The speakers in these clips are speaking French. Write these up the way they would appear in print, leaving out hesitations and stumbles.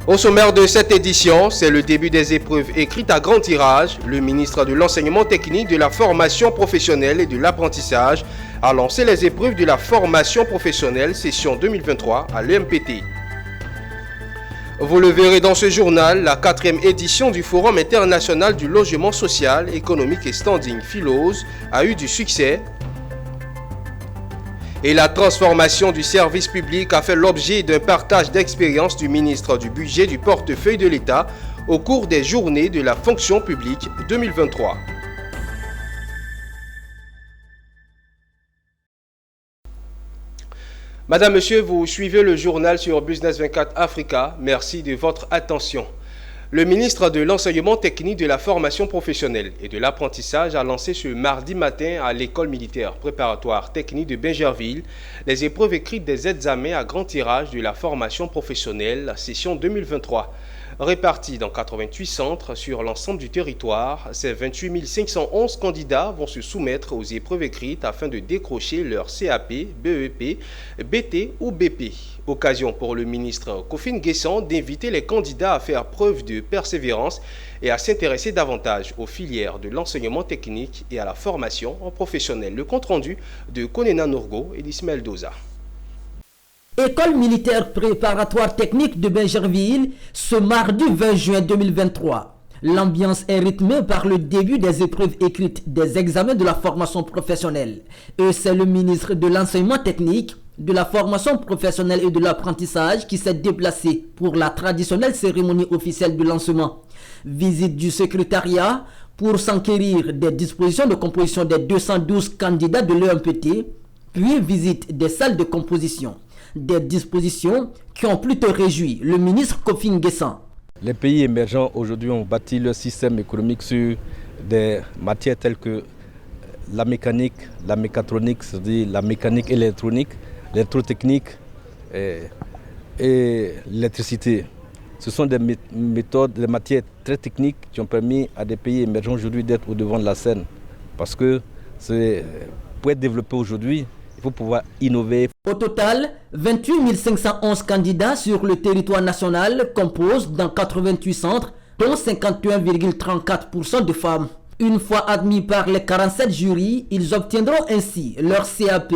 Au sommaire de cette édition, c'est le début des épreuves écrites à grand tirage. Le ministre de l'Enseignement technique, de la formation professionnelle et de l'apprentissage a lancé les épreuves de la formation professionnelle session 2023 à l'EMPT. Vous le verrez dans ce journal, la 4e édition du Forum international du logement social, économique et standing Philos a eu du succès. Et la transformation du service public a fait l'objet d'un partage d'expérience du ministre du Budget du portefeuille de l'État au cours des journées de la fonction publique 2023. Madame, Monsieur, vous suivez le journal sur Business 24 Africa. Merci de votre attention. Le ministre de l'Enseignement technique, de la formation professionnelle et de l'apprentissage a lancé ce mardi matin à l'école militaire préparatoire technique de Bingerville les épreuves écrites des examens à grand tirage de la formation professionnelle, la session 2023. Répartis dans 88 centres sur l'ensemble du territoire, ces 28 511 candidats vont se soumettre aux épreuves écrites afin de décrocher leur CAP, BEP, BT ou BP. Occasion pour le ministre Kofi N'Guessan d'inviter les candidats à faire preuve de persévérance et à s'intéresser davantage aux filières de l'enseignement technique et à la formation professionnelle. Le compte-rendu de Konena Nourgo et d'Ismaël Doza. École militaire préparatoire technique de Bingerville, ce mardi 20 juin 2023. L'ambiance est rythmée par le début des épreuves écrites des examens de la formation professionnelle. Et c'est le ministre de l'Enseignement technique, de la formation professionnelle et de l'apprentissage qui s'est déplacé pour la traditionnelle cérémonie officielle de lancement. Visite du secrétariat pour s'enquérir des dispositions de composition des 212 candidats de l'EMPT, puis visite des salles de composition. Des dispositions qui ont plutôt réjoui le ministre Kofi N'Guessan. Les pays émergents aujourd'hui ont bâti leur système économique sur des matières telles que la mécanique, la mécatronique, c'est-à-dire la mécanique et l'électronique, l'électrotechnique et l'électricité. Ce sont des méthodes, des matières très techniques qui ont permis à des pays émergents aujourd'hui d'être au devant de la scène. Parce que pour être développé aujourd'hui, il faut pouvoir innover. Au total, 28 511 candidats sur le territoire national composent dans 88 centres, dont 51,34% de femmes. Une fois admis par les 47 jurys, ils obtiendront ainsi leur CAP,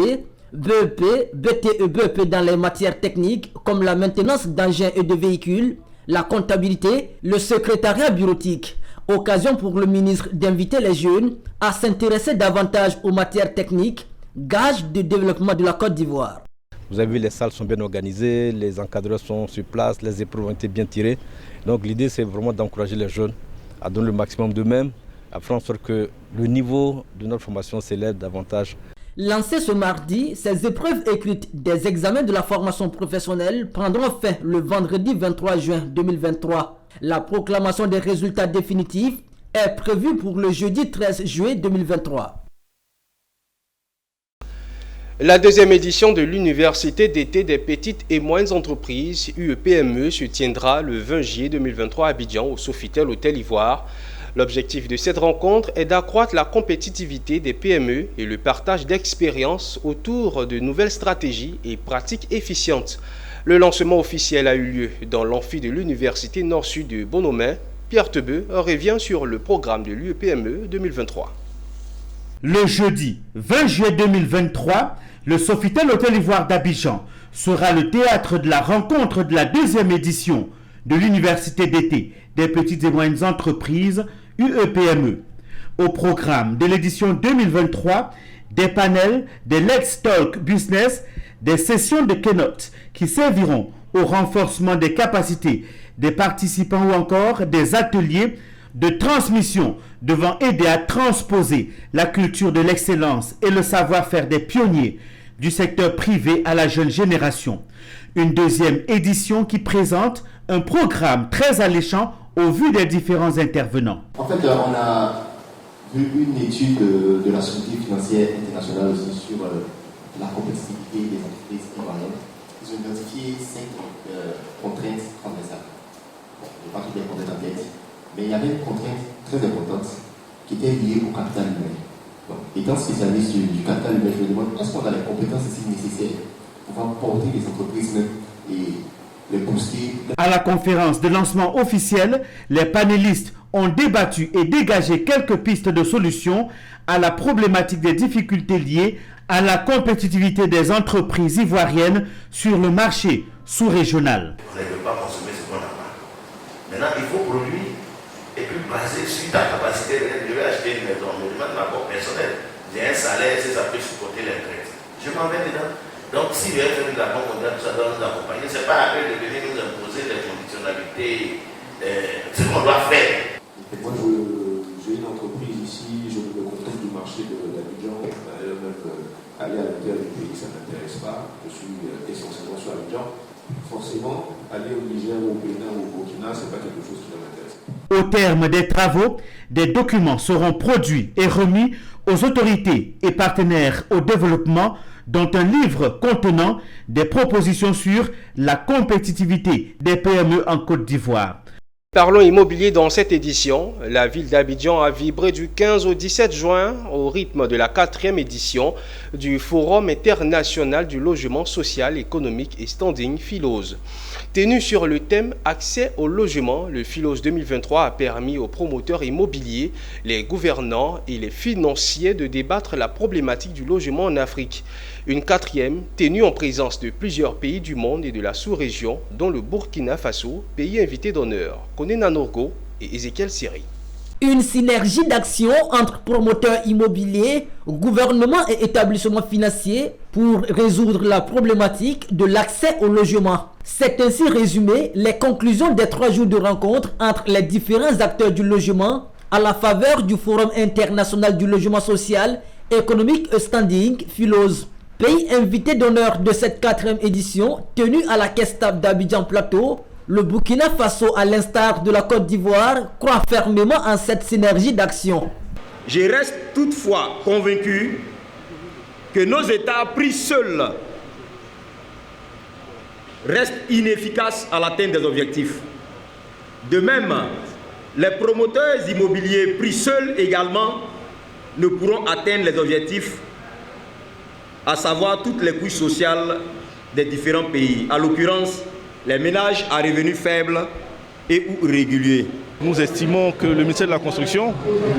BEP, BTE, BEP dans les matières techniques comme la maintenance d'engins et de véhicules, la comptabilité, le secrétariat bureautique. Occasion pour le ministre d'inviter les jeunes à s'intéresser davantage aux matières techniques, gage de développement de la Côte d'Ivoire. Vous avez vu, les salles sont bien organisées, les encadreurs sont sur place, les épreuves ont été bien tirées. Donc l'idée, c'est vraiment d'encourager les jeunes à donner le maximum d'eux-mêmes, à faire en sorte que le niveau de notre formation s'élève davantage. Lancées ce mardi, ces épreuves écrites des examens de la formation professionnelle prendront fin le vendredi 23 juin 2023. La proclamation des résultats définitifs est prévue pour le jeudi 13 juillet 2023. La deuxième édition de l'Université d'été des petites et moyennes entreprises, UEPME, se tiendra le 20 juillet 2023 à Abidjan, au Sofitel Hôtel Ivoire. L'objectif de cette rencontre est d'accroître la compétitivité des PME et le partage d'expériences autour de nouvelles stratégies et pratiques efficientes. Le lancement officiel a eu lieu dans l'amphi de l'Université Nord-Sud de Bonomin. Pierre Tebeu revient sur le programme de l'UEPME 2023. Le jeudi 20 juillet 2023, le Sofitel Hôtel Ivoire d'Abidjan sera le théâtre de la rencontre de la deuxième édition de l'Université d'été des petites et moyennes entreprises UEPME. Au programme de l'édition 2023, des panels, des Let's Talk Business, des sessions de keynote qui serviront au renforcement des capacités des participants ou encore des ateliers de transmission devant aider à transposer la culture de l'excellence et le savoir-faire des pionniers du secteur privé à la jeune génération. Une deuxième édition qui présente un programme très alléchant au vu des différents intervenants. En fait, on a vu une étude de la Société financière internationale aussi sur la compétitivité des entreprises ivoiriennes. Ils ont identifié 5 contraintes transversales. Bon, je n'ai pas toutes les contraintes en tête, mais il y avait une contrainte très importante qui était liée au capital humain. Donc, étant spécialiste du capital humain, je me demande est-ce qu'on a les compétences ici nécessaires pour pouvoir porter les entreprises même et les booster. À la conférence de lancement officielle, les panélistes ont débattu et dégagé quelques pistes de solutions à la problématique des difficultés liées à la compétitivité des entreprises ivoiriennes sur le marché sous-régional. Vous ne pouvez pas consommer ce qu'on n'a pas. Maintenant, il faut produire et puis baser sur ta capacité. Je vais acheter une maison, je demande ma propre personnelle. J'ai un salaire, ça peut supporter les traites. Je m'en vais dedans. Donc, si le FMI, la Banque mondiale, tout ça doit nous accompagner, ce n'est pas après de venir nous imposer des conditionnalités, ce qu'on doit faire. Et moi, j'ai une entreprise ici, je me contente du marché d'Abidjan. D'ailleurs, même aller à l'intérieur du pays, ça ne m'intéresse pas. Je suis essentiellement sur Abidjan. Forcément, aller au Niger, au Bénin ou au Burkina, ce n'est pas quelque chose qui m'intéresse. Au terme des travaux, des documents seront produits et remis aux autorités et partenaires au développement, dont un livre contenant des propositions sur la compétitivité des PME en Côte d'Ivoire. Parlons immobilier dans cette édition. La ville d'Abidjan a vibré du 15 au 17 juin au rythme de la 4e édition du Forum international du logement social, économique et standing Philos. Tenu sur le thème Accès au logement, le Philos 2023 a permis aux promoteurs immobiliers, les gouvernants et les financiers de débattre la problématique du logement en Afrique. Une 4e tenue en présence de plusieurs pays du monde et de la sous-région, dont le Burkina Faso, pays invité d'honneur. Konena Norgo et Ezekiel Siri. Une synergie d'action entre promoteurs immobiliers, gouvernement et établissements financiers pour résoudre la problématique de l'accès au logement. C'est ainsi résumé les conclusions des 3 jours de rencontre entre les différents acteurs du logement à la faveur du Forum international du logement social, économique et standing Philos. Pays invité d'honneur de cette 4e édition, tenue à la Caisse-Table d'Abidjan Plateau, le Burkina Faso, à l'instar de la Côte d'Ivoire, croit fermement en cette synergie d'action. Je reste toutefois convaincu que nos États pris seuls restent inefficaces à l'atteinte des objectifs. De même, les promoteurs immobiliers pris seuls également ne pourront atteindre les objectifs, à savoir toutes les couches sociales des différents pays, en l'occurrence les ménages à revenus faibles et ou réguliers. Nous estimons que le ministère de la Construction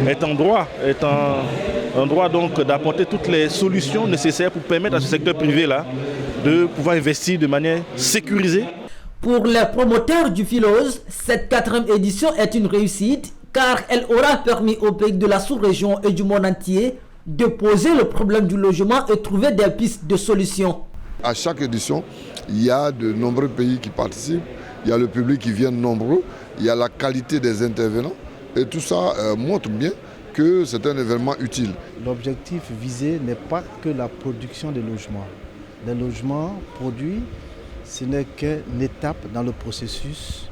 est en droit donc d'apporter toutes les solutions nécessaires pour permettre à ce secteur privé-là de pouvoir investir de manière sécurisée. Pour les promoteurs du Philos, cette 4e édition est une réussite car elle aura permis aux pays de la sous-région et du monde entier de poser le problème du logement et trouver des pistes de solutions. À chaque édition, il y a de nombreux pays qui participent, il y a le public qui vient nombreux, il y a la qualité des intervenants et tout ça montre bien que c'est un événement utile. L'objectif visé n'est pas que la production de logements. Les logements produits, ce n'est qu'une étape dans le processus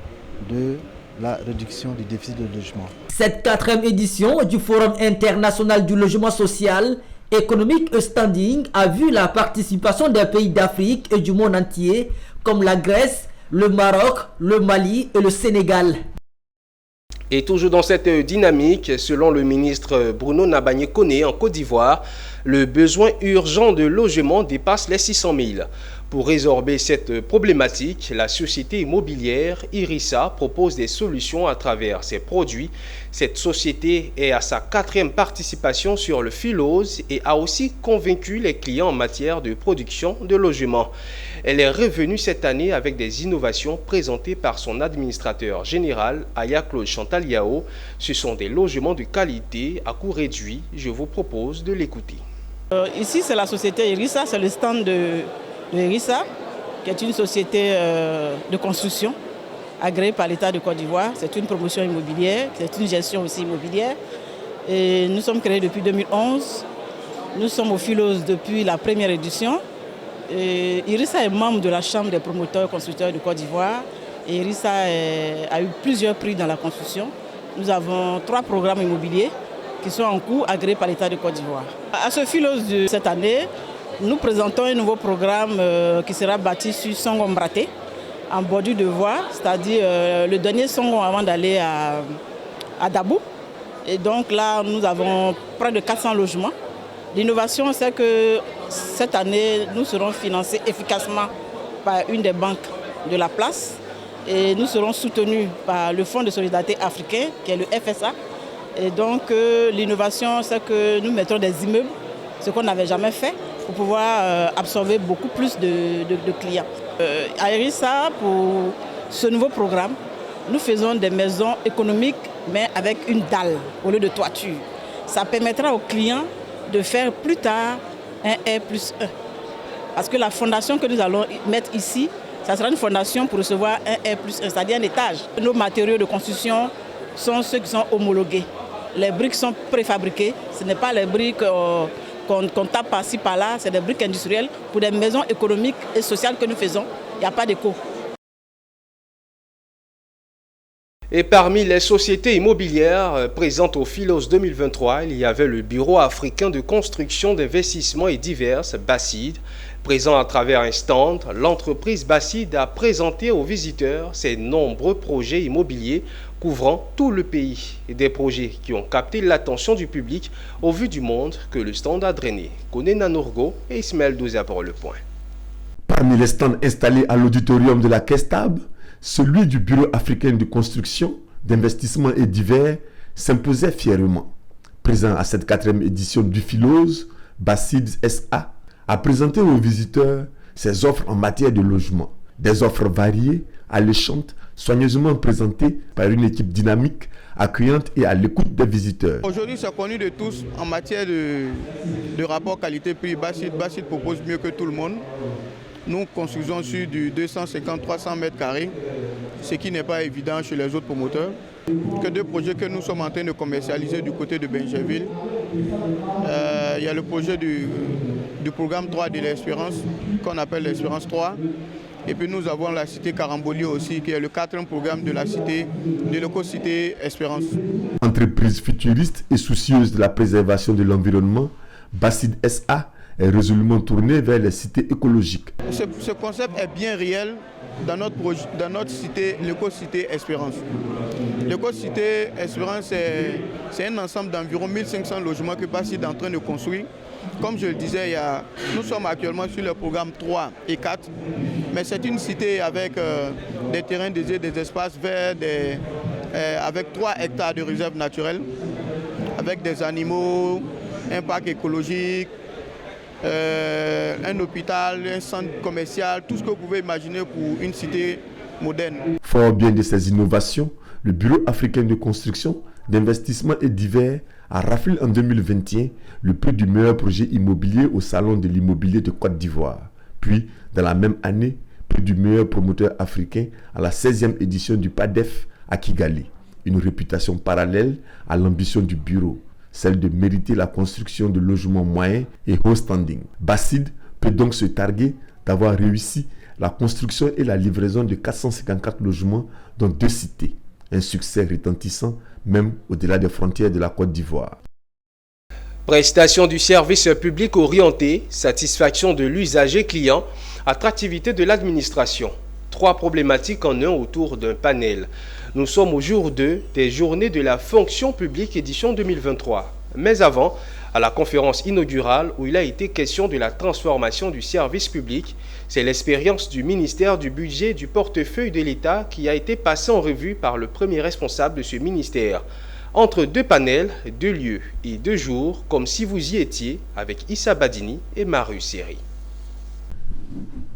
de la réduction du déficit de logement. Cette 4e édition du Forum international du logement social, économique et standing a vu la participation des pays d'Afrique et du monde entier comme la Grèce, le Maroc, le Mali et le Sénégal. Et toujours dans cette dynamique, selon le ministre Bruno Nabagné-Koné en Côte d'Ivoire, le besoin urgent de logement dépasse les 600 000. Pour résorber cette problématique, la société immobilière Irissa propose des solutions à travers ses produits. Cette société est à sa 4e participation sur le Philos et a aussi convaincu les clients en matière de production de logements. Elle est revenue cette année avec des innovations présentées par son administrateur général, Aya Claude Chantal Yao. Ce sont des logements de qualité à coût réduit. Je vous propose de l'écouter. Ici, c'est la société Irissa, c'est le stand de Irissa, qui est une société de construction agréée par l'État de Côte d'Ivoire. C'est une promotion immobilière, c'est une gestion aussi immobilière. Et nous sommes créés depuis 2011. Nous sommes au Philos depuis la première édition. Et Irissa est membre de la Chambre des promoteurs constructeurs de Côte d'Ivoire. Et Irissa a eu plusieurs prix dans la construction. Nous avons 3 programmes immobiliers qui sont en cours agréés par l'État de Côte d'Ivoire. À ce Philos de cette année, nous présentons un nouveau programme qui sera bâti sur Songon Braté, en bordure de voie, c'est-à-dire le dernier Songon avant d'aller à Dabou. Et donc là, nous avons près de 400 logements. L'innovation, c'est que cette année, nous serons financés efficacement par une des banques de la place. Et nous serons soutenus par le Fonds de solidarité africain, qui est le FSA. Et donc l'innovation, c'est que nous mettons des immeubles, ce qu'on n'avait jamais fait, pour pouvoir absorber beaucoup plus de clients. À Hérissa, pour ce nouveau programme, nous faisons des maisons économiques, mais avec une dalle au lieu de toiture. Ça permettra aux clients de faire plus tard un R+1. Parce que la fondation que nous allons mettre ici, ça sera une fondation pour recevoir un R+1, c'est-à-dire un étage. Nos matériaux de construction sont ceux qui sont homologués. Les briques sont préfabriquées, ce n'est pas les briques qu'on tape par-ci par-là, c'est des briques industrielles pour des maisons économiques et sociales que nous faisons. Il n'y a pas d'éco. Et parmi les sociétés immobilières présentes au Philos 2023, il y avait le Bureau africain de construction, d'investissement et diverses, BACID. Présent à travers un stand, l'entreprise BACID a présenté aux visiteurs ses nombreux projets immobiliers couvrant tout le pays. Et des projets qui ont capté l'attention du public au vu du monde que le stand a drainé. Koné Nanourgo et Ismaël Douzia pour le point. Parmi les stands installés à l'auditorium de la Kestab, celui du Bureau africain de construction, d'investissement et divers s'imposait fièrement. Présent à cette 4e édition du Philos, BACID SA a présenté aux visiteurs ses offres en matière de logement. Des offres variées, alléchantes, soigneusement présentées par une équipe dynamique, accueillante et à l'écoute des visiteurs. Aujourd'hui, c'est connu de tous en matière de rapport qualité-prix. BACID propose mieux que tout le monde. Nous construisons sur du 250-300 mètres carrés, ce qui n'est pas évident chez les autres promoteurs. Que deux projets que nous sommes en train de commercialiser du côté de Benjerville. Il y a le projet du programme 3 de l'Espérance, qu'on appelle l'Espérance 3. Et puis nous avons la cité Karamboli aussi, qui est le 4e programme de la cité, de l'éco-cité Espérance. Entreprise futuriste et soucieuse de la préservation de l'environnement, BACID SA est résolument tourné vers les cités écologiques. Ce concept est bien réel dans notre cité, l'éco-cité Espérance. L'éco-cité Espérance, c'est un ensemble d'environ 1500 logements que BACID est en train de construire. Comme je le disais, nous sommes actuellement sur le programme 3 et 4, mais c'est une cité avec des terrains dédiés, des espaces verts, avec 3 hectares de réserve naturelle, avec des animaux, un parc écologique, un hôpital, un centre commercial, tout ce que vous pouvez imaginer pour une cité moderne. Fort bien de ces innovations, le Bureau africain de construction, d'investissement et divers a raflé en 2021 le prix du meilleur projet immobilier au Salon de l'immobilier de Côte d'Ivoire. Puis, dans la même année, prix du meilleur promoteur africain à la 16e édition du PADEF à Kigali. Une réputation parallèle à l'ambition du bureau, celle de mériter la construction de logements moyens et haut standing. BACID peut donc se targuer d'avoir réussi la construction et la livraison de 454 logements dans 2 cités. Un succès retentissant même au-delà des frontières de la Côte d'Ivoire. Prestation du service public orienté, satisfaction de l'usager client, attractivité de l'administration. 3 problématiques en un autour d'un panel. Nous sommes au jour 2 des journées de la fonction publique édition 2023. Mais avant, à la conférence inaugurale où il a été question de la transformation du service public, c'est l'expérience du ministère du Budget et du portefeuille de l'État qui a été passée en revue par le premier responsable de ce ministère. Entre 2 panels, 2 lieux et 2 jours, comme si vous y étiez, avec Issa Badini et Marius Seri.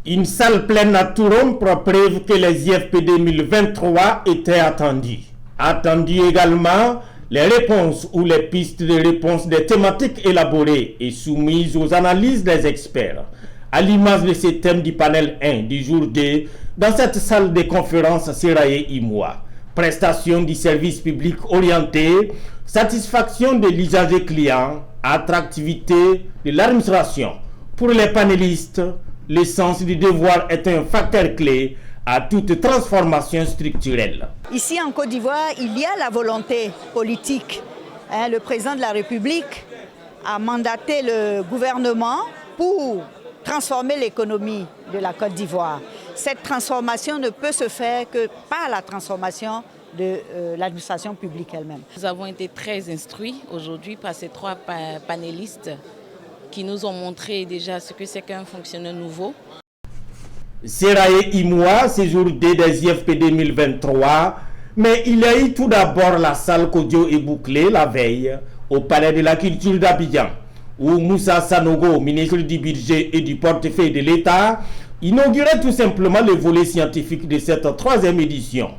Une salle pleine à tout rompre preuve que les IFP 2023 étaient attendus. Attendus également les réponses ou les pistes de réponse des thématiques élaborées et soumises aux analyses des experts. À l'image de ces thèmes du panel 1 du jour 2 dans cette salle de conférence Seraye Imoua. Prestation du service public orienté, satisfaction de l'usager client, attractivité de l'administration. Pour les panélistes, le sens du devoir est un facteur clé à toute transformation structurelle. Ici en Côte d'Ivoire, il y a la volonté politique. Le président de la République a mandaté le gouvernement pour transformer l'économie de la Côte d'Ivoire. Cette transformation ne peut se faire que par la transformation de l'administration publique elle-même. Nous avons été très instruits aujourd'hui par ces 3 panélistes qui nous ont montré déjà ce que c'est qu'un fonctionnaire nouveau. Seraye Imoua, séjour D des IFP 2023, mais il y a eu tout d'abord la salle qu'audio est bouclée la veille au Palais de la Culture d'Abidjan, où Moussa Sanogo, ministre du Budget et du Portefeuille de l'État, inaugurait tout simplement le volet scientifique de cette 3e édition,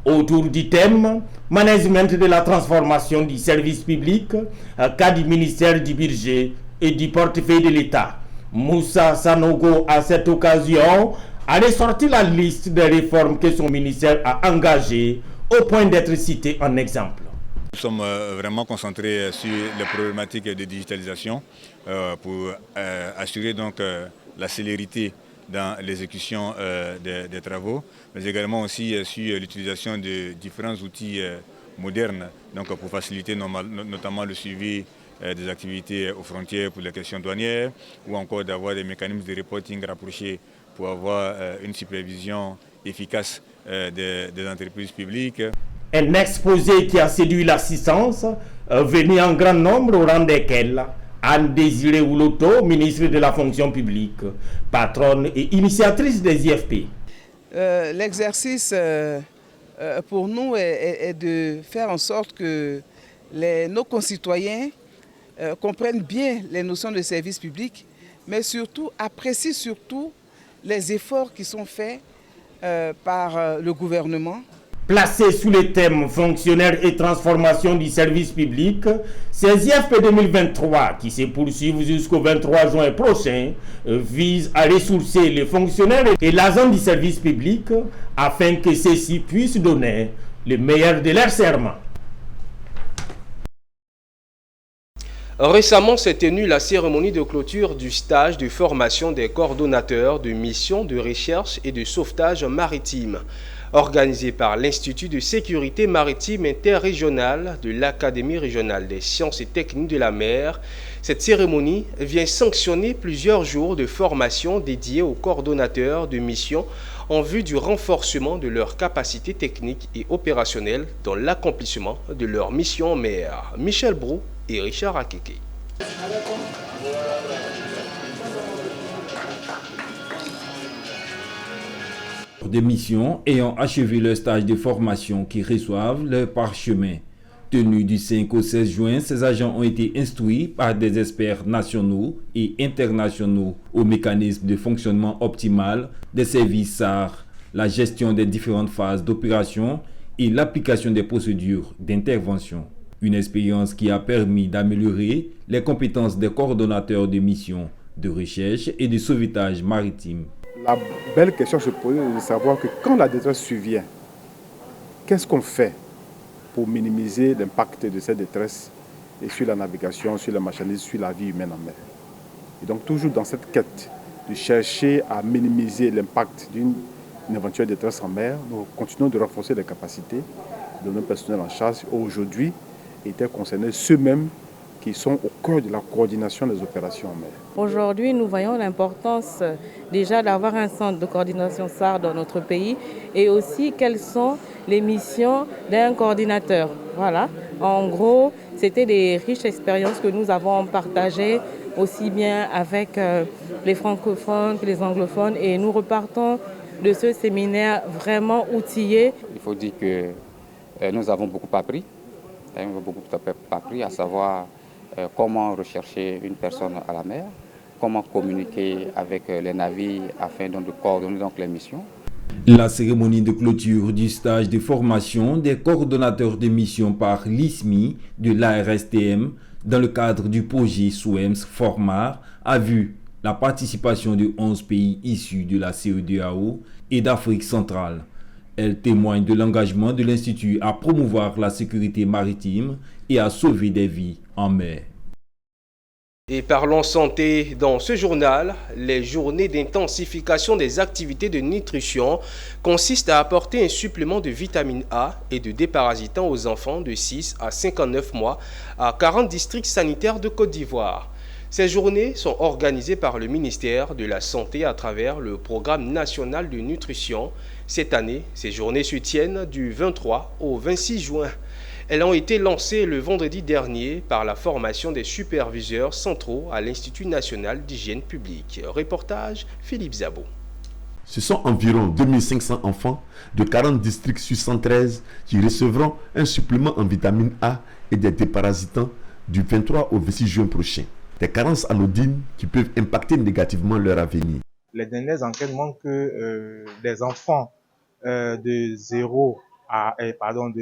autour du thème « Management de la transformation du service public » cas du ministère du Budget et du Portefeuille de l'État. Moussa Sanogo, à cette occasion, a ressorti la liste des réformes que son ministère a engagées au point d'être cité en exemple. Nous sommes vraiment concentrés sur les problématiques de digitalisation pour assurer donc la célérité dans l'exécution des travaux, mais également aussi sur l'utilisation de différents outils modernes donc pour faciliter notamment le suivi des activités aux frontières pour les questions douanières ou encore d'avoir des mécanismes de reporting rapprochés pour avoir une supervision efficace des entreprises publiques. Un exposé qui a séduit l'assistance, venu en grand nombre au rang desquels Anne Désirée Ouloto, ministre de la fonction publique, patronne et initiatrice des IFP. L'exercice pour nous est de faire en sorte que nos concitoyens comprennent bien les notions de service public, mais surtout apprécient les efforts qui sont faits par le gouvernement. Placé sous le thème fonctionnaires et transformation du service public, ces IFP 2023 qui se poursuivent jusqu'au 23 juin prochain visent à ressourcer les fonctionnaires et l'agent du service public afin que ceux-ci puissent donner le meilleur de leur serment. Récemment s'est tenue la cérémonie de clôture du stage de formation des coordonnateurs de missions de recherche et de sauvetage maritime, organisé par l'Institut de sécurité maritime interrégionale de l'Académie régionale des sciences et techniques de la mer. Cette cérémonie vient sanctionner plusieurs jours de formation dédiés aux coordonnateurs de missions en vue du renforcement de leurs capacités techniques et opérationnelles dans l'accomplissement de leurs missions en mer. Michel Brou et Richard Akeke. Des missions ayant achevé leur stage de formation qui reçoivent leur parchemin. Tenus du 5 au 16 juin, ces agents ont été instruits par des experts nationaux et internationaux au mécanisme de fonctionnement optimal des services SAR, la gestion des différentes phases d'opération et l'application des procédures d'intervention. Une expérience qui a permis d'améliorer les compétences des coordonnateurs de missions de recherche et de sauvetage maritime. La belle question se pose de savoir que quand la détresse survient, qu'est-ce qu'on fait pour minimiser l'impact de cette détresse et sur la navigation, sur la marchandise, sur la vie humaine en mer. Et donc toujours dans cette quête de chercher à minimiser l'impact d'une éventuelle détresse en mer, nous continuons de renforcer les capacités de nos personnels en charge. Aujourd'hui, étaient concernés ceux-mêmes qui sont au cœur de la coordination des opérations en mer. Aujourd'hui, nous voyons l'importance déjà d'avoir un centre de coordination SAR dans notre pays et aussi quelles sont les missions d'un coordinateur. Voilà. En gros, c'était des riches expériences que nous avons partagées aussi bien avec les francophones que les anglophones et nous repartons de ce séminaire vraiment outillés. Il faut dire que nous avons beaucoup appris. À savoir comment rechercher une personne à la mer, comment communiquer avec les navires afin de coordonner donc les missions. La cérémonie de clôture du stage de formation des coordonnateurs de mission par l'ISMI de l'ARSTM dans le cadre du projet SOEMS Formar a vu la participation de 11 pays issus de la CEDEAO et d'Afrique centrale. Elle témoigne de l'engagement de l'Institut à promouvoir la sécurité maritime et à sauver des vies en mer. Et parlons santé dans ce journal. Les journées d'intensification des activités de nutrition consistent à apporter un supplément de vitamine A et de déparasitant aux enfants de 6 à 59 mois à 40 districts sanitaires de Côte d'Ivoire. Ces journées sont organisées par le ministère de la Santé à travers le Programme national de nutrition. Cette année, ces journées se tiennent du 23 au 26 juin. Elles ont été lancées le vendredi dernier par la formation des superviseurs centraux à l'Institut national d'hygiène publique. Reportage Philippe Zabo. Ce sont environ 2500 enfants de 40 districts sur 113 qui recevront un supplément en vitamine A et des déparasitants du 23 au 26 juin prochain. Des carences anodines qui peuvent impacter négativement leur avenir. Les dernières enquêtes montrent que des enfants de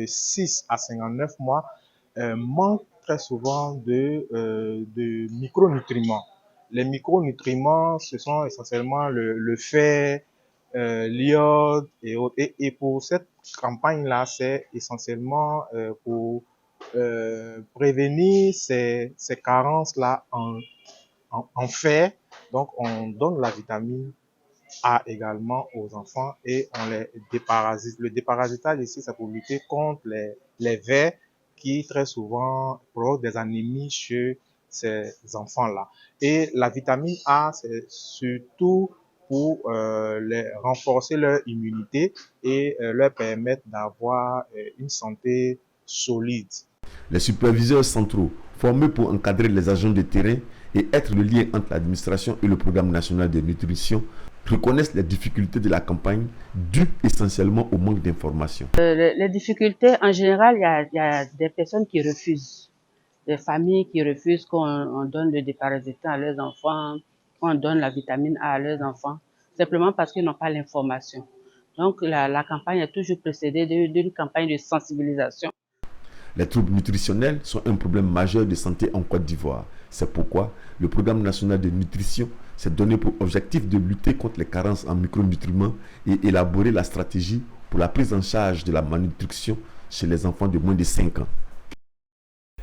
6 à 59 mois manquent très souvent de micronutriments. Les micronutriments, ce sont essentiellement le fer, l'iode et autres. Et pour cette campagne-là, c'est essentiellement pour prévenir ces carences-là en fer. Donc, on donne la vitamine A également aux enfants et on les déparasite. Le déparasitage ici, c'est pour lutter contre les vers qui très souvent provoquent des anémies chez ces enfants-là. Et la vitamine A, c'est surtout pour renforcer leur immunité et leur permettre d'avoir une santé solide. Les superviseurs centraux, formés pour encadrer les agents de terrain et être le lien entre l'administration et le programme national de nutrition, reconnaissent les difficultés de la campagne dues essentiellement au manque d'informations. Les difficultés, en général, il y a des personnes qui refusent, des familles qui refusent qu'on donne le déparasitant à leurs enfants, qu'on donne la vitamine A à leurs enfants, simplement parce qu'ils n'ont pas l'information. Donc la campagne est toujours précédée d'une campagne de sensibilisation. Les troubles nutritionnels sont un problème majeur de santé en Côte d'Ivoire. C'est pourquoi le programme national de nutrition s'est donné pour objectif de lutter contre les carences en micronutriments et élaborer la stratégie pour la prise en charge de la malnutrition chez les enfants de moins de 5 ans.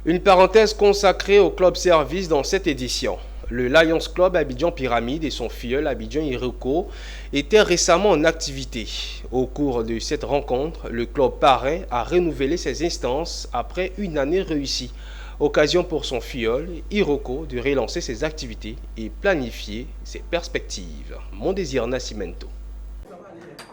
Une parenthèse consacrée au club service dans cette édition. Le Lions Club Abidjan Pyramide et son filleul Abidjan Iroko étaient récemment en activité. Au cours de cette rencontre, le club parrain a renouvelé ses instances après une année réussie. Occasion pour son filleul Iroko de relancer ses activités et planifier ses perspectives. Mon désir Nascimento.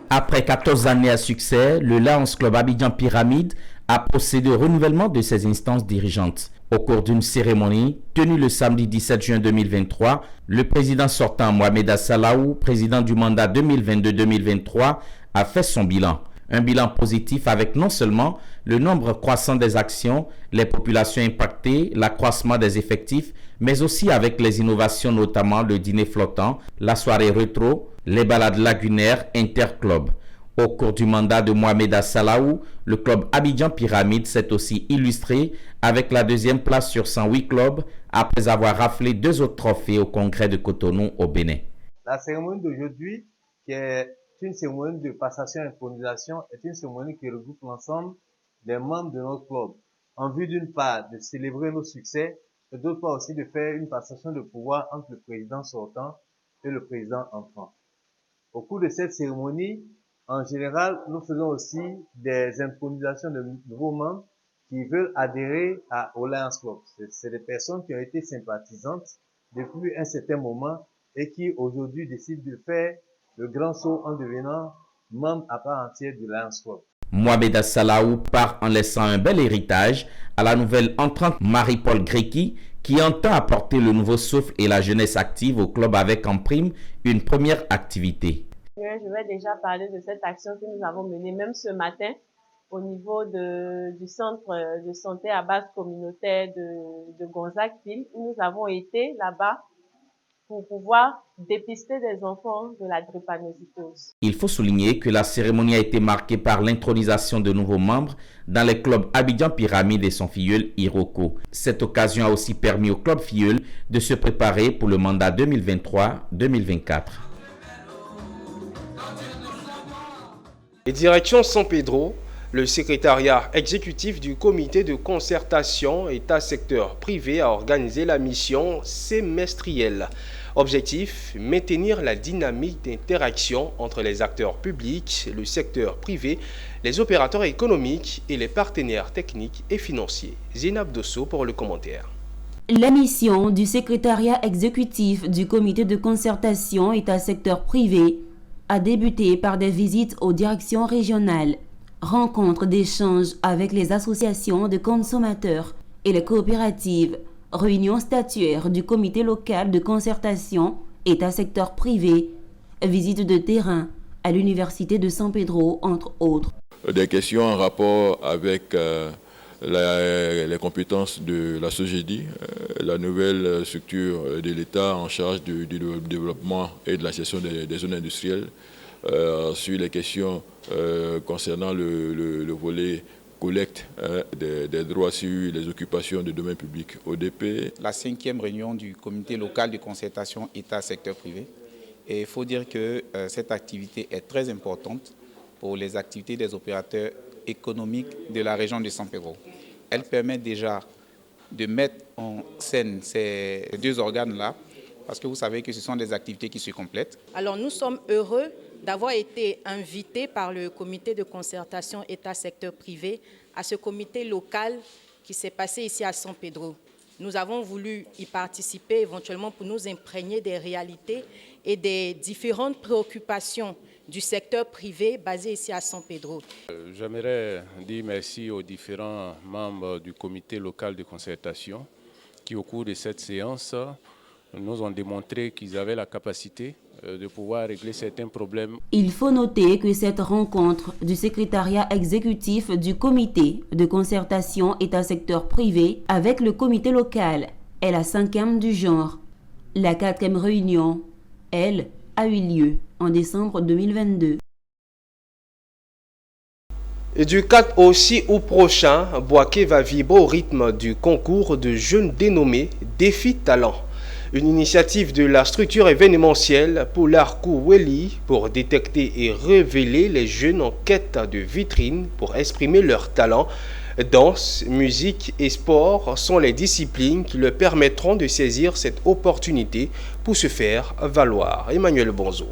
Après 14 années à succès, le Lions Club Abidjan Pyramide a procédé au renouvellement de ses instances dirigeantes. Au cours d'une cérémonie tenue le samedi 17 juin 2023, le président sortant Mohamed Salaou, président du mandat 2022-2023, a fait son bilan. Un bilan positif avec non seulement le nombre croissant des actions, les populations impactées, l'accroissement des effectifs, mais aussi avec les innovations, notamment le dîner flottant, la soirée rétro, les balades lagunaires interclub. Au cours du mandat de Mohamed Salaou, le club Abidjan Pyramide s'est aussi illustré avec la deuxième place sur 108 clubs après avoir raflé 2 autres trophées au congrès de Cotonou au Bénin. La cérémonie d'aujourd'hui, qui est une cérémonie de passation et intronisation, est une cérémonie qui regroupe l'ensemble des membres de notre club en vue d'une part de célébrer nos succès et d'autre part aussi de faire une passation de pouvoir entre le président sortant et le président entrant. Au cours de cette cérémonie, en général, nous faisons aussi des intronisations de nouveaux membres qui veulent adhérer au Lions Club. C'est des personnes qui ont été sympathisantes depuis un certain moment et qui aujourd'hui décident de faire le grand saut en devenant membre à part entière du Lions Club. Mohamed Salaou part en laissant un bel héritage à la nouvelle entrante Marie-Paul Gréqui qui entend apporter le nouveau souffle et la jeunesse active au club avec en prime une première activité. Je vais déjà parler de cette action que nous avons menée même ce matin au niveau du centre de santé à base communautaire de Gonzague-Ville où nous avons été là-bas pour pouvoir dépister des enfants de la drépanocytose. Il faut souligner que la cérémonie a été marquée par l'intronisation de nouveaux membres dans les clubs Abidjan Pyramide et son filleul Iroko. Cette occasion a aussi permis au club filleul de se préparer pour le mandat 2023-2024. Et direction San Pedro, le secrétariat exécutif du comité de concertation État-secteur privé a organisé la mission semestrielle. Objectif, maintenir la dynamique d'interaction entre les acteurs publics, le secteur privé, les opérateurs économiques et les partenaires techniques et financiers. Zinab Dosso pour le commentaire. La mission du secrétariat exécutif du comité de concertation État-secteur privé a débuté par des visites aux directions régionales, rencontres d'échanges avec les associations de consommateurs et les coopératives, réunions statuaires du comité local de concertation État-secteur privé, visite de terrain à l'université de San Pedro, entre autres. Des questions en rapport avec les compétences de la SOGEDI, la nouvelle structure de l'État en charge du développement et de la gestion des zones industrielles, sur les questions concernant le volet collecte des droits sur les occupations de domaine public ODP. La 5e réunion du comité local de concertation État-secteur privé. Et il faut dire que cette activité est très importante pour les activités des opérateurs économiques de la région de San Pedro. Elle permet déjà de mettre en scène ces deux organes-là, parce que vous savez que ce sont des activités qui se complètent. Alors nous sommes heureux d'avoir été invités par le comité de concertation État-secteur privé à ce comité local qui s'est passé ici à San Pedro. Nous avons voulu y participer éventuellement pour nous imprégner des réalités et des différentes préoccupations du secteur privé basé ici à San Pedro. J'aimerais dire merci aux différents membres du comité local de concertation qui, au cours de cette séance, nous ont démontré qu'ils avaient la capacité de pouvoir régler certains problèmes. Il faut noter que cette rencontre du secrétariat exécutif du comité de concertation État-secteur privé avec le comité local est la 5e du genre. La 4e réunion, elle, a eu lieu en décembre 2022. Et du 4 au 6 août prochain, Bouaké va vibrer au rythme du concours de jeunes dénommé Défi Talent. Une initiative de la structure événementielle Poularkou Weli pour détecter et révéler les jeunes en quête de vitrine pour exprimer leurs talents. Danse, musique et sport sont les disciplines qui leur permettront de saisir cette opportunité pour se faire valoir. Emmanuel Bonzo.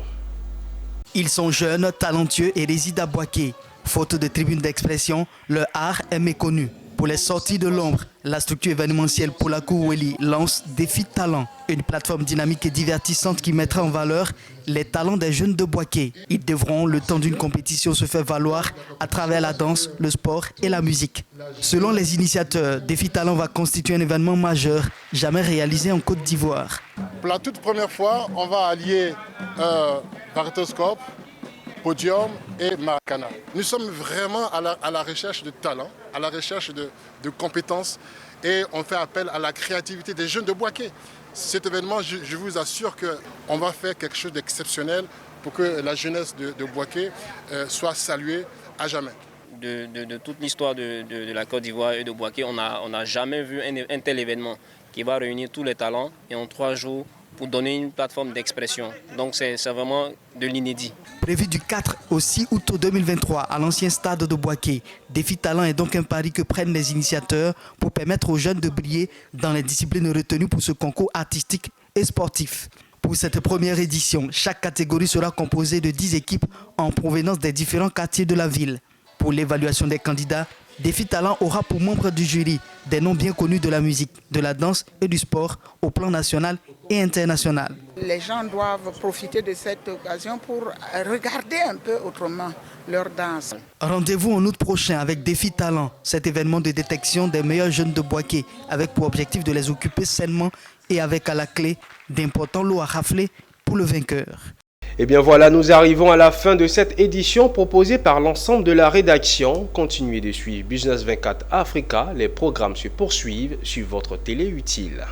Ils sont jeunes, talentueux et résident à Bouaké. Faute de tribune d'expression, leur art est méconnu. Pour les sorties de l'ombre, la structure événementielle Poularkou Weli lance Défi Talent, une plateforme dynamique et divertissante qui mettra en valeur les talents des jeunes de Bouaké. Ils devront, le temps d'une compétition, se faire valoir à travers la danse, le sport et la musique. Selon les initiateurs, Défi Talent va constituer un événement majeur, jamais réalisé en Côte d'Ivoire. Pour la toute première fois, on va allier Baratoscope, Podium et Maracana. Nous sommes vraiment à la recherche de talent, à la recherche de compétences et on fait appel à la créativité des jeunes de Bouaké. Cet événement, je vous assure qu'on va faire quelque chose d'exceptionnel pour que la jeunesse de Bouaké soit saluée à jamais. De toute l'histoire de la Côte d'Ivoire et de Bouaké, on n'a jamais vu un tel événement qui va réunir tous les talents et en 3 jours pour donner une plateforme d'expression. Donc c'est vraiment de l'inédit. Prévu du 4 au 6 août 2023 à l'ancien stade de Bouaké, Défi Talent est donc un pari que prennent les initiateurs pour permettre aux jeunes de briller dans les disciplines retenues pour ce concours artistique et sportif. Pour cette première édition, chaque catégorie sera composée de 10 équipes en provenance des différents quartiers de la ville. Pour l'évaluation des candidats, Défi Talent aura pour membres du jury des noms bien connus de la musique, de la danse et du sport au plan national et international. Les gens doivent profiter de cette occasion pour regarder un peu autrement leur danse. Rendez-vous en août prochain avec Défi Talent, cet événement de détection des meilleurs jeunes de Bouaké, avec pour objectif de les occuper sainement et avec à la clé d'importants lots à rafler pour le vainqueur. Et bien voilà, nous arrivons à la fin de cette édition proposée par l'ensemble de la rédaction. Continuez de suivre Business 24 Africa, les programmes se poursuivent sur votre télé utile.